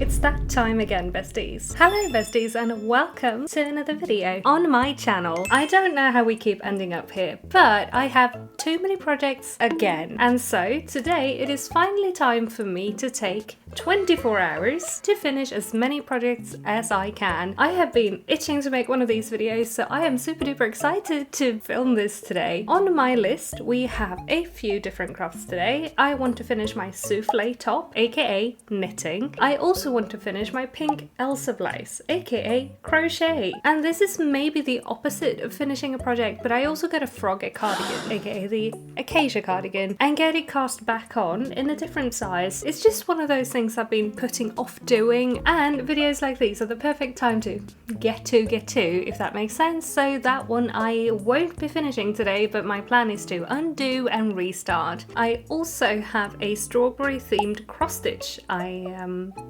It's that time again, besties. Hello besties and welcome to another video on my channel. I don't know how we keep ending up here, but I have too many projects again. And so today it is finally time for me to take 24 hours to finish as many projects as I can. I have been itching to make one of these videos, so I am super duper excited to film this today. On my list we have a few different crafts today. I want to finish my souffle top, aka knitting. I also want to finish my pink Elsa Blouse, aka crochet. And this is maybe the opposite of finishing a project, but I also got a frog cardigan, aka the Acacia cardigan, and get it cast back on in a different size. It's just one of those things I've been putting off doing, and videos like these are the perfect time to get to, if that makes sense. So that one I won't be finishing today, but my plan is to undo and restart. I also have a strawberry themed cross stitch I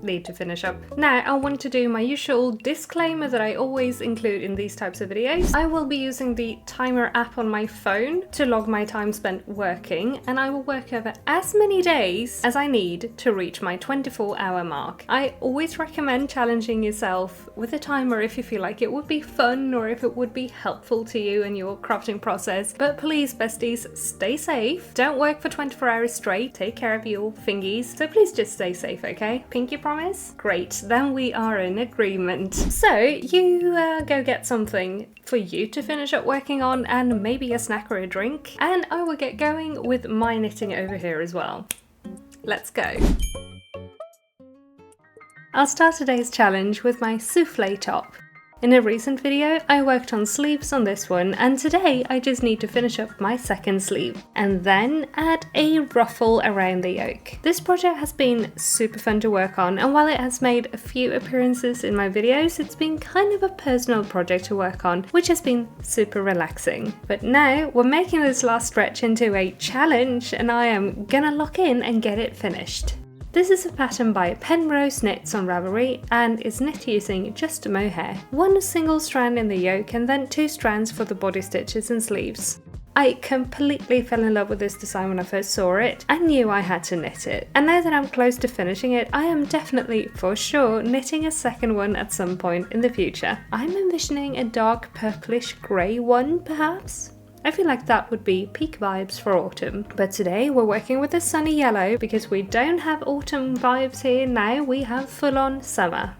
need to finish up. Now I want to do my usual disclaimer that I always include in these types of videos. I will be using the timer app on my phone to log my time spent working, and I will work over as many days as I need to reach my 24-hour mark. I always recommend challenging yourself with a timer if you feel like it would be fun or if it would be helpful to you in your crafting process. But please besties, stay safe. Don't work for 24 hours straight. Take care of your fingies. So please just stay safe, okay? Pinky promise? Great, then we are in agreement. So you go get something for you to finish up working on, and maybe a snack or a drink, and I will get going with my knitting over here as well. Let's go. I'll start today's challenge with my souffle top. In a recent video, I worked on sleeves on this one, and today I just need to finish up my second sleeve and then add a ruffle around the yoke. This project has been super fun to work on, and while it has made a few appearances in my videos, it's been kind of a personal project to work on, which has been super relaxing. But now we're making this last stretch into a challenge, and I am gonna lock in and get it finished. This is a pattern by Penrose Knits on Ravelry and is knit using just mohair. One single strand in the yoke and then 2 strands for the body stitches and sleeves. I completely fell in love with this design when I first saw it. I knew I had to knit it, and now that I'm close to finishing it, I am definitely, for sure, knitting a second one at some point in the future. I'm envisioning a dark purplish grey one, perhaps? I feel like that would be peak vibes for autumn. But today we're working with a sunny yellow because we don't have autumn vibes here now, we have full-on summer.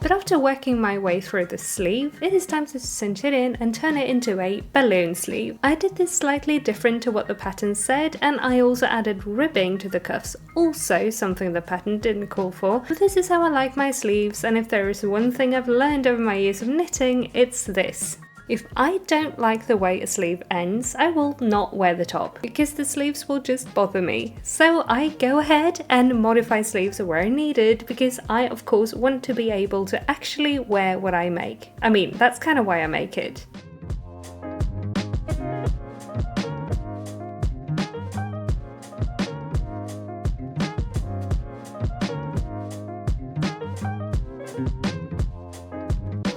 But after working my way through the sleeve, it is time to cinch it in and turn it into a balloon sleeve. I did this slightly different to what the pattern said, and I also added ribbing to the cuffs, also something the pattern didn't call for. But this is how I like my sleeves, and if there is one thing I've learned over my years of knitting, it's this. If I don't like the way a sleeve ends, I will not wear the top, because the sleeves will just bother me. So I go ahead and modify sleeves where needed, because I of course want to be able to actually wear what I make. I mean, that's kind of why I make it.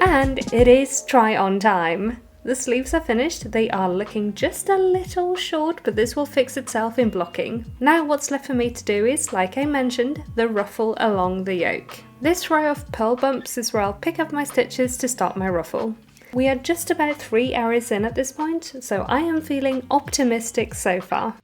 And it is try on time. The sleeves are finished, they are looking just a little short, but this will fix itself in blocking. Now what's left for me to do is, like I mentioned, the ruffle along the yoke. This row of pearl bumps is where I'll pick up my stitches to start my ruffle. We are just about 3 hours in at this point, so I am feeling optimistic so far.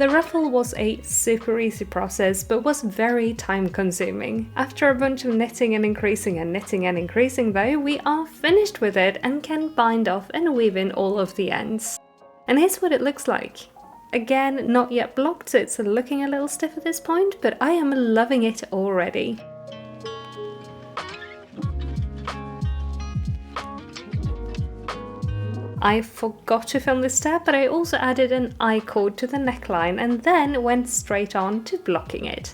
The ruffle was a super easy process, but was very time consuming. After a bunch of knitting and increasing though, we are finished with it and can bind off and weave in all of the ends. And here's what it looks like. Again, not yet blocked, so it's looking a little stiff at this point, but I am loving it already. I forgot to film this step, but I also added an I-cord to the neckline and then went straight on to blocking it.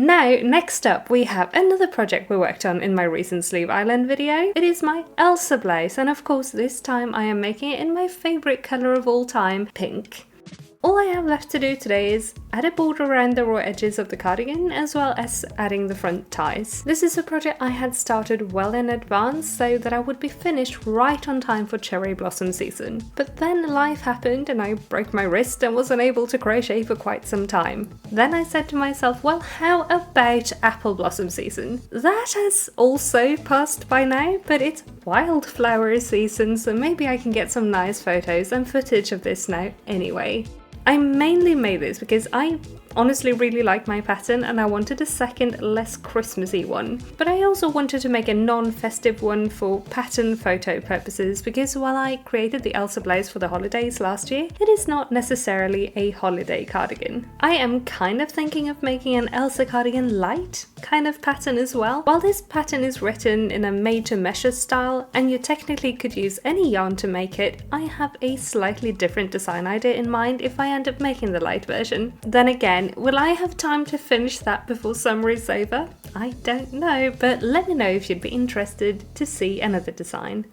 Now, next up we have another project we worked on in my recent Sleeve Island video. It is my Elsa Blouse, and of course this time I am making it in my favourite colour of all time, pink. All I have left to do today is add a border around the raw edges of the cardigan, as well as adding the front ties. This is a project I had started well in advance so that I would be finished right on time for cherry blossom season. But then life happened and I broke my wrist and was unable to crochet for quite some time. Then I said to myself, well, how about apple blossom season? That has also passed by now, but it's wildflower season, so maybe I can get some nice photos and footage of this now anyway. I mainly made this because I honestly really like my pattern and I wanted a second, less Christmassy one. But I also wanted to make a non-festive one for pattern photo purposes, because while I created the Elsa Blouse for the holidays last year, it is not necessarily a holiday cardigan. I am kind of thinking of making an Elsa cardigan light kind of pattern as well. While this pattern is written in a made to measure style and you technically could use any yarn to make it, I have a slightly different design idea in mind if I end up making the light version. Then again, will I have time to finish that before summer is over? I don't know, but let me know if you'd be interested to see another design.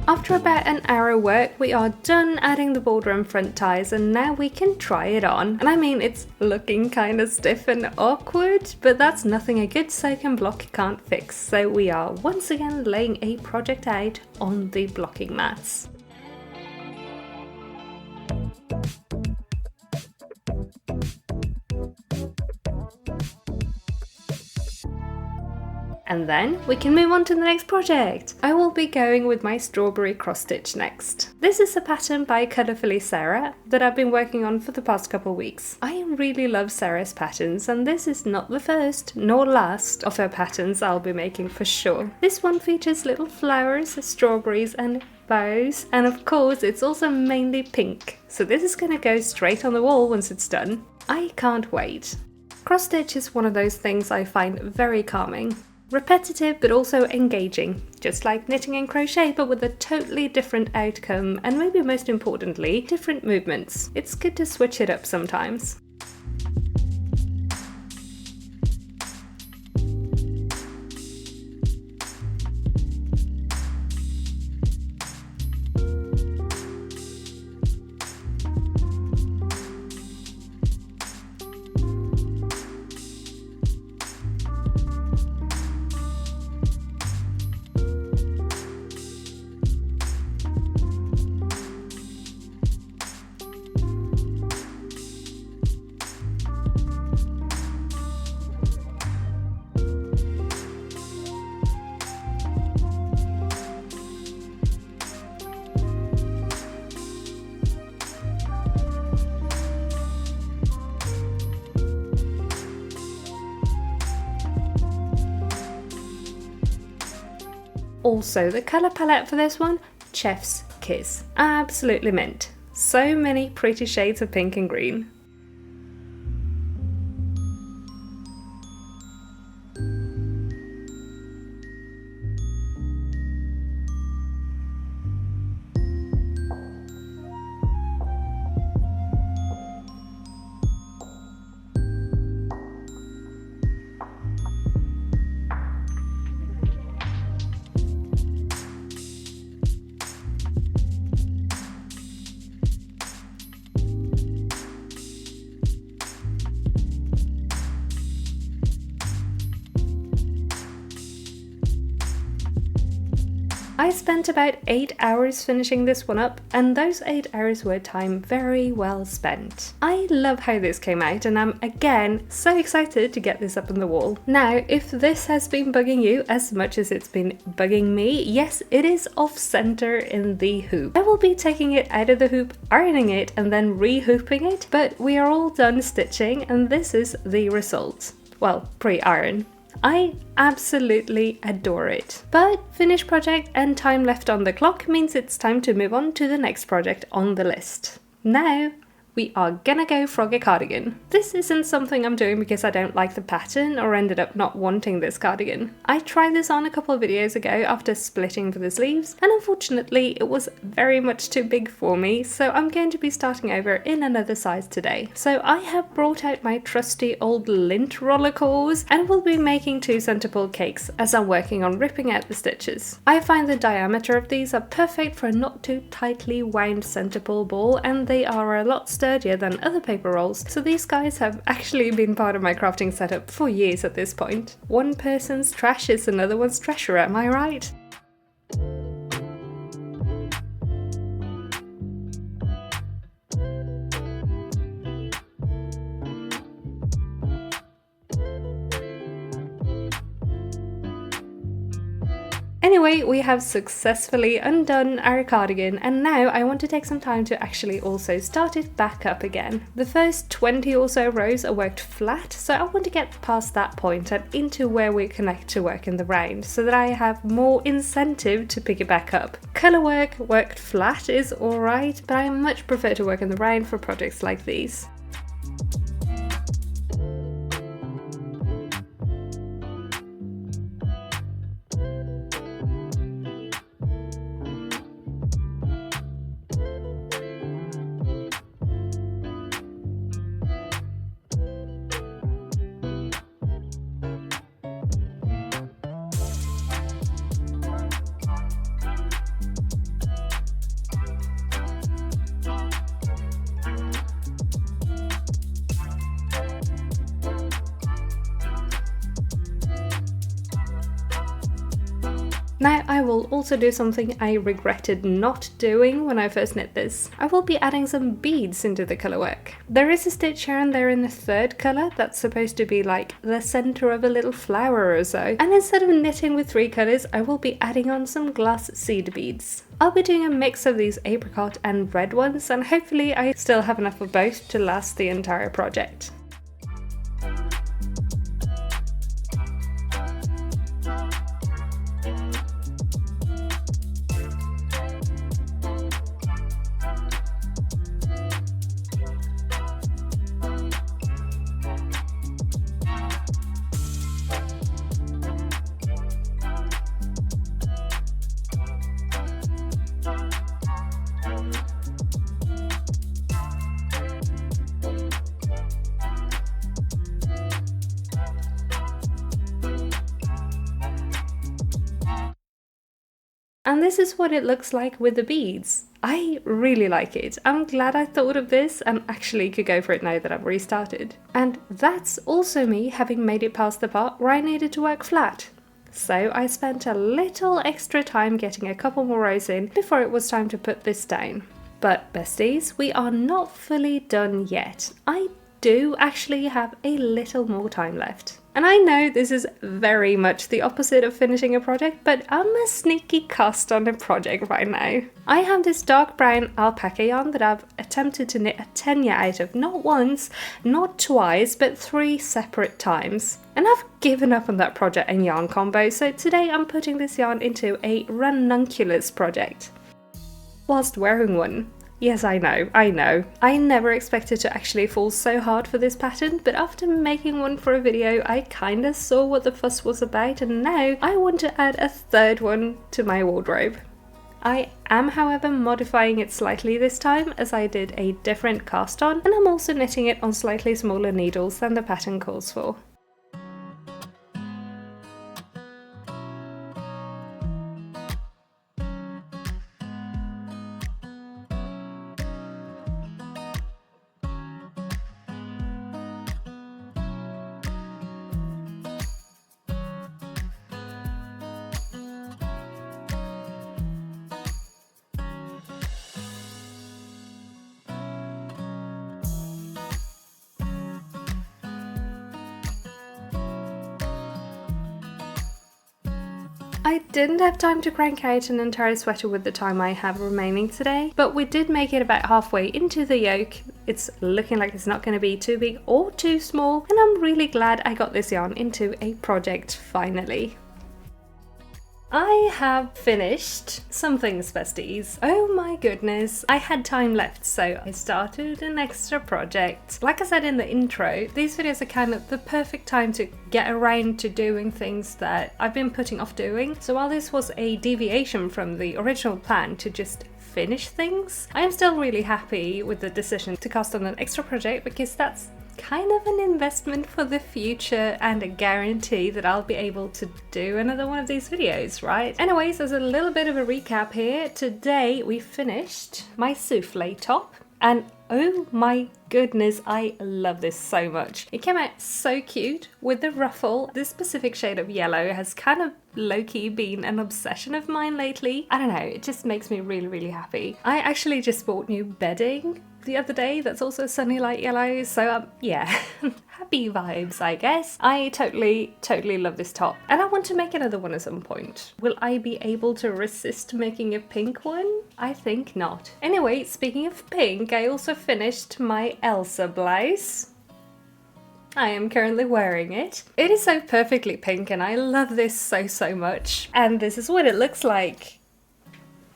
After about an hour work, we are done adding the border and front ties, and now we can try it on. And I mean, it's looking kind of stiff and awkward, but that's nothing a good second block can't fix. So we are once again laying a project out on the blocking mats. And then we can move on to the next project. I will be going with my strawberry cross stitch next. This is a pattern by Colourfully Sarah that I've been working on for the past couple weeks. I really love Sarah's patterns, and this is not the first nor last of her patterns I'll be making for sure. This one features little flowers, strawberries and bows, and of course it's also mainly pink. So this is gonna go straight on the wall once it's done. I can't wait. Cross stitch is one of those things I find very calming. Repetitive but also engaging, just like knitting and crochet, but with a totally different outcome and maybe most importantly, different movements. It's good to switch it up sometimes. also the colour palette for this one, Chef's Kiss. Absolutely mint. So many pretty shades of pink and green. I spent about 8 hours finishing this one up, and those 8 hours were time very well spent. I love how this came out, and I'm again so excited to get this up on the wall. Now, if this has been bugging you as much as it's been bugging me, yes, it is off center in the hoop. I will be taking it out of the hoop, ironing it, and then re-hooping it, but we are all done stitching, and this is the result. Well, pre-iron. I absolutely adore it. But finished project and time left on the clock means it's time to move on to the next project on the list. Now, we are gonna go frog a cardigan. This isn't something I'm doing because I don't like the pattern or ended up not wanting this cardigan. I tried this on a couple of videos ago after splitting for the sleeves, and unfortunately it was very much too big for me, so I'm going to be starting over in another size today. So I have brought out my trusty old lint roller cores and will be making 2 centerpole cakes as I'm working on ripping out the stitches. I find the diameter of these are perfect for a not too tightly wound centerpole ball, and they are a lot sturdier than other paper rolls, so these guys have actually been part of my crafting setup for years at this point. One person's trash is another one's treasure, am I right? Anyway, we have successfully undone our cardigan, and now I want to take some time to actually also start it back up again. The first 20 or so rows are worked flat, so I want to get past that point and into where we connect to work in the round, so that I have more incentive to pick it back up. Colour work worked flat is alright, but I much prefer to work in the round for projects like these. Now I will also do something I regretted not doing when I first knit this. I will be adding some beads into the colour work. There is a stitch here and there in the third colour that's supposed to be like the centre of a little flower or so, and instead of knitting with 3 colours, I will be adding on some glass seed beads. I'll be doing a mix of these apricot and red ones, and hopefully I still have enough of both to last the entire project. And this is what it looks like with the beads. I really like it. I'm glad I thought of this and actually could go for it now that I've restarted. And that's also me having made it past the part where I needed to work flat. So I spent a little extra time getting a couple more rows in before it was time to put this down. But besties, we are not fully done yet. I do actually have a little more time left. And I know this is very much the opposite of finishing a project, but I'm a sneaky cast on a project right now. I have this dark brown alpaca yarn that I've attempted to knit a tenure out of not once, not twice, but 3 separate times. And I've given up on that project and yarn combo, so today I'm putting this yarn into a Ranunculus project. Whilst wearing one. Yes, I know. I never expected to actually fall so hard for this pattern, but after making one for a video, I kinda saw what the fuss was about, and now I want to add a third one to my wardrobe. I am, however, modifying it slightly this time, as I did a different cast on, and I'm also knitting it on slightly smaller needles than the pattern calls for. I didn't have time to crank out an entire sweater with the time I have remaining today, but we did make it about halfway into the yoke. It's looking like it's not going to be too big or too small, and I'm really glad I got this yarn into a project finally. I have finished some things, besties. Oh my goodness, I had time left, so I started an extra project. Like I said in the intro, these videos are kind of the perfect time to get around to doing things that I've been putting off doing. So while this was a deviation from the original plan to just finish things, I am still really happy with the decision to cast on an extra project, because that's kind of an investment for the future and a guarantee that I'll be able to do another one of these videos, right? Anyways, as a little bit of a recap here, today we finished my soufflé top, and oh my goodness, I love this so much. It came out so cute with the ruffle. This specific shade of yellow has kind of low-key been an obsession of mine lately. I don't know, it just makes me really happy. I actually just bought new bedding the other day that's also sunny light yellow, so yeah, happy vibes, I guess. I totally love this top, and I want to make another one at some point. Will I be able to resist making a pink one? I think not. Anyway, speaking of pink, I also finished my Elsa blouse. I am currently wearing it. It is so perfectly pink, and I love this so much. And this is what it looks like.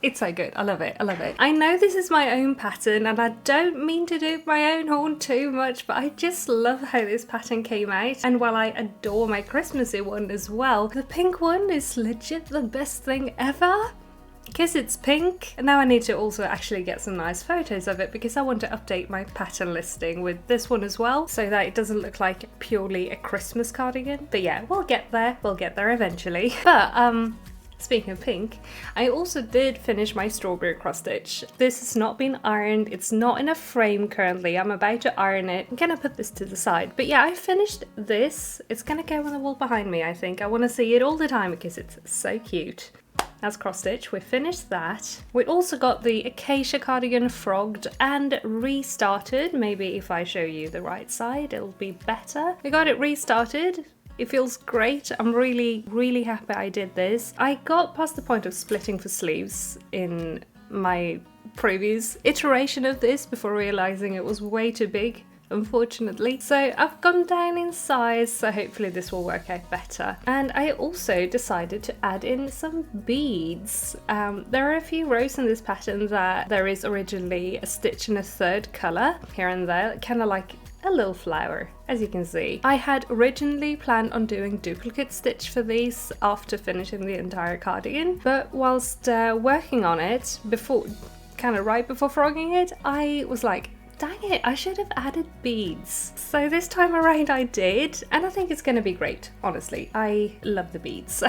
It's so good. I love it. I know this is my own pattern, and I don't mean to do my own horn too much, but I just love how this pattern came out. And while I adore my Christmassy one as well, the pink one is legit the best thing ever. Because it's pink. And now I need to also actually get some nice photos of it, because I want to update my pattern listing with this one as well, so that it doesn't look like purely a Christmas cardigan. But yeah, we'll get there eventually. But speaking of pink, I also did finish my strawberry cross stitch. This has not been ironed, it's not in a frame currently, I'm about to iron it. I'm gonna put this to the side. But yeah, I finished this. It's gonna go on the wall behind me, I think. I want to see it all the time because it's so cute. That's cross stitch, we finished that. We also got the Acacia cardigan frogged and restarted. Maybe if I show you the right side, it'll be better. We got it restarted. It feels great. I'm really happy I did this. I got past the point of splitting for sleeves in my previous iteration of this before realizing it was way too big, unfortunately. So I've gone down in size, so hopefully this will work out better. And I also decided to add in some beads. There are a few rows in this pattern that there is originally a stitch in a third colour here and there, kind of like a little flower, as you can see. I had originally planned on doing duplicate stitch for these after finishing the entire cardigan, but whilst working on it, right before frogging it, I was like, dang it, I should have added beads. So this time around I did, and I think it's gonna be great, honestly. I love the beads.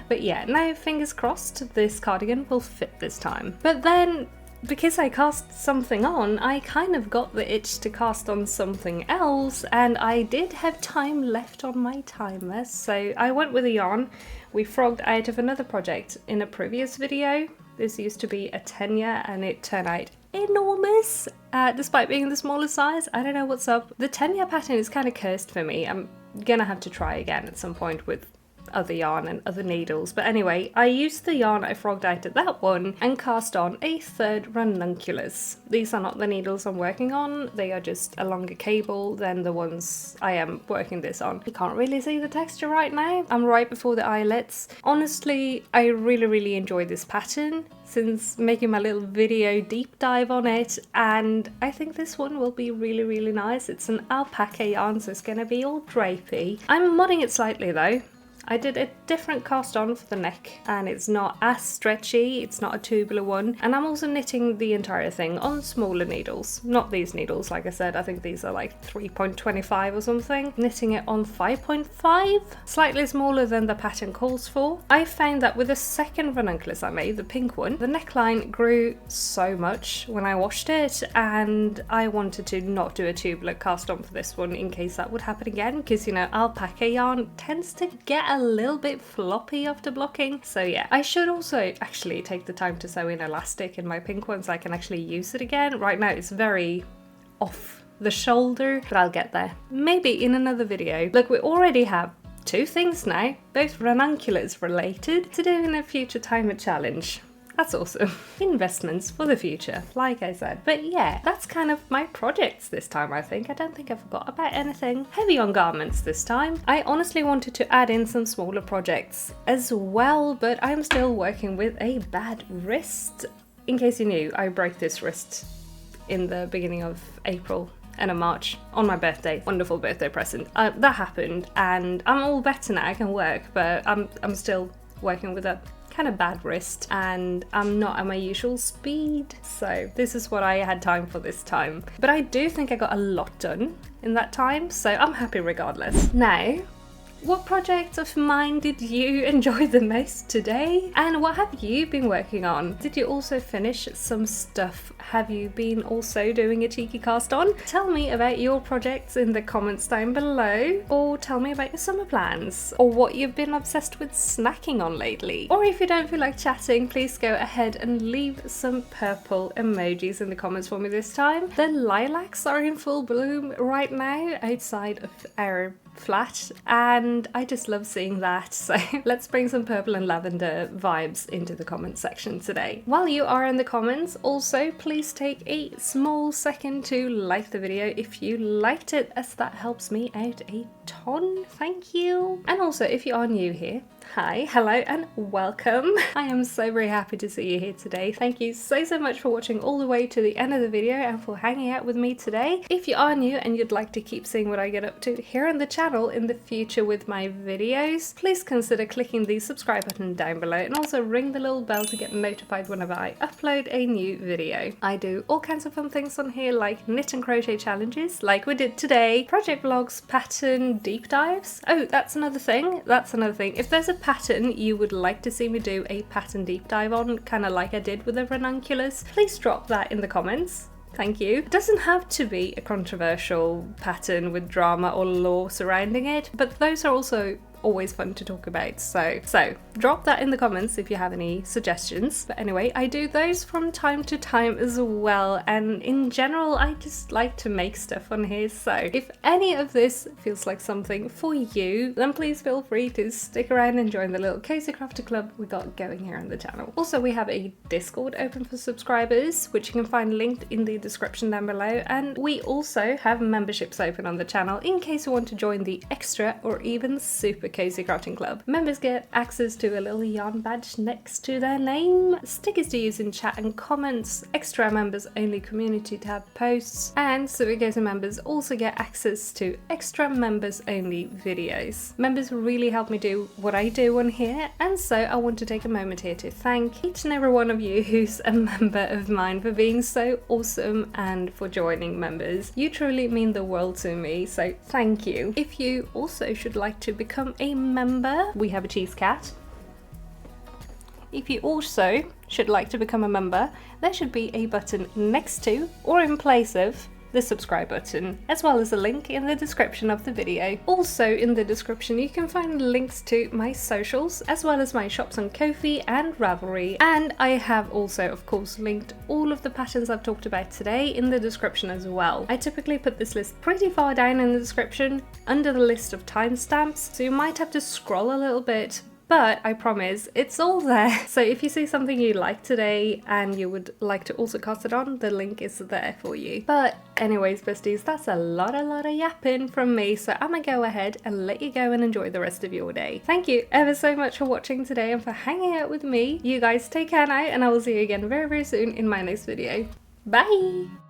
But yeah, now fingers crossed this cardigan will fit this time. But then, because I cast something on, I kind of got the itch to cast on something else, and I did have time left on my timer, so I went with a yarn we frogged out of another project in a previous video. This used to be a tenure, and it turned out enormous, despite being the smaller size. I don't know what's up. The 10-year pattern is kind of cursed for me. I'm gonna have to try again at some point with other yarn and other needles. But anyway, I used the yarn I frogged out of that one and cast on a third Ranunculus. These are not the needles I'm working on, they are just a longer cable than the ones I am working this on. You can't really see the texture right now. I'm right before the eyelets. Honestly, I really enjoy this pattern since making my little video deep dive on it, and I think this one will be really nice. It's an alpaca yarn, so it's gonna be all drapey. I'm modding it slightly though. I did a different cast on for the neck and it's not as stretchy, it's not a tubular one, and I'm also knitting the entire thing on smaller needles. Not these needles, like I said, I think these are like 3.25 or something. Knitting it on 5.5, slightly smaller than the pattern calls for. I found that with the second Ranunculus I made, the pink one, the neckline grew so much when I washed it, and I wanted to not do a tubular cast on for this one in case that would happen again, because you know, alpaca yarn tends to get a little bit floppy after blocking. So yeah, I should also actually take the time to sew in elastic in my pink one so I can actually use it again. Right now it's very off the shoulder, but I'll get there. Maybe in another video. Look, we already have 2 things now, both Ranunculus related, to do in a future timer challenge. That's awesome. Investments for the future, like I said. But yeah, that's kind of my projects this time, I think. I don't think I forgot about anything. Heavy on garments this time. I honestly wanted to add in some smaller projects as well, but I'm still working with a bad wrist. In case you knew, I broke this wrist in the beginning of April and in March on my birthday. Wonderful birthday present. That happened and I'm all better now, I can work, but I'm still working with a kind of bad wrist and I'm not at my usual speed, so this is what I had time for this time. But I do think I got a lot done in that time, so I'm happy regardless. Now, what project of mine did you enjoy the most today? And what have you been working on? Did you also finish some stuff? Have you been also doing a cheeky cast on? Tell me about your projects in the comments down below, or tell me about your summer plans, or what you've been obsessed with snacking on lately. Or if you don't feel like chatting, please go ahead and leave some purple emojis in the comments for me this time. The lilacs are in full bloom right now outside of our flat and I just love seeing that, so let's bring some purple and lavender vibes into the comment section today. While you are in the comments, also please take a small second to like the video if you liked it, as that helps me out a ton. Thank you. And also, if you are new here, hi, hello and welcome. I am so very happy to see you here today. Thank you so much for watching all the way to the end of the video and for hanging out with me today. If you are new and you'd like to keep seeing what I get up to here on the channel in the future with my videos, please consider clicking the subscribe button down below and also ring the little bell to get notified whenever I upload a new video. I do all kinds of fun things on here, like knit and crochet challenges like we did today, project vlogs, pattern deep dives. Oh, that's another thing. If there's a pattern you would like to see me do a pattern deep dive on, kind of like I did with the Ranunculus, please drop that in the comments. Thank you. It doesn't have to be a controversial pattern with drama or lore surrounding it, but those are also always fun to talk about, so drop that in the comments if you have any suggestions. But anyway, I do those from time to time as well, and in general I just like to make stuff on here, so if any of this feels like something for you, then please feel free to stick around and join the little cozy crafter club we got going here on the channel. Also, we have a Discord open for subscribers, which you can find linked in the description down below, and we also have memberships open on the channel in case you want to join the extra or even super cozy crafting club. Members get access to a little yarn badge next to their name, stickers to use in chat and comments, extra members only community tab posts, and super cozy members also get access to extra members only videos. Members really help me do what I do on here, and so I want to take a moment here to thank each and every one of you who's a member of mine for being so awesome and for joining members. You truly mean the world to me, so thank you. If you also should like to become a member, we have a cheese cat. If you also should like to become a member, there should be a button next to or in place of the subscribe button, as well as a link in the description of the video. Also in the description you can find links to my socials, as well as my shops on Ko-fi and Ravelry, and I have also of course linked all of the patterns I've talked about today in the description as well. I typically put this list pretty far down in the description under the list of timestamps, so you might have to scroll a little bit, but I promise it's all there. So if you see something you like today and you would like to also cast it on, the link is there for you. But anyways besties, that's a lot of yapping from me, so I'm gonna go ahead and let you go and enjoy the rest of your day. Thank you ever so much for watching today and for hanging out with me. You guys take care now, and I will see you again very soon in my next video. Bye!